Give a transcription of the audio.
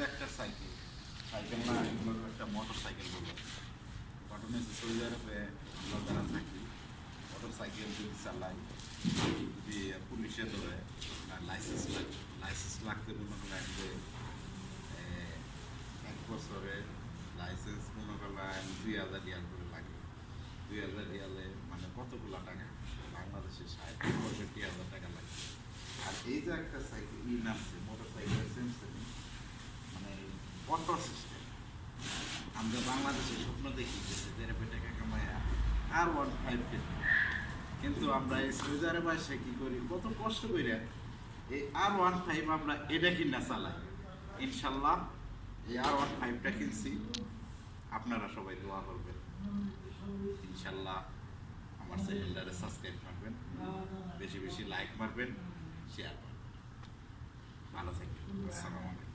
একটা cycle cycle না এগুলো একটা মোটর সাইকেল বলবো। ঘটনা হচ্ছে সৌদি আরবে আমরা যারা থাকি মোটর সাইকেল যদি চালাই যদি পুলিশে ধরে লাইসেন্স লাগবে। লাইসেন্স লাগতে মনে করেন যে 1 বছরে লাইসেন্স মনে করেন 2,000 রিয়াল করে লাগে। 2,000 রিয়ালে মানে কতগুলো টাকা, বাংলাদেশে 60-65 হাজার টাকা লাগে। আর এই যে একটা সাইকেল নামছে মোটর সাইকেলের মানে অটো সিস্টেম, আমরা বাংলাদেশে স্বপ্ন দেখি যে টাকা কামায়া R15 কিনবো, কিন্তু আমরা এই সৌদি আরবে এসে কি করি, কত কষ্ট করে এই R15 আমরা এটা কিনা চালাই। ইনশাল্লাহ এই R15টা কিনছি, আপনারা সবাই দোয়া করবেন। ইনশাল্লাহ আমার চ্যানেলটারে সাবস্ক্রাইব করবেন, বেশি বেশি লাইক মারবেন, শেয়ার করবেন। ভালো থাকবেন। আসসালামু আলাইকুম।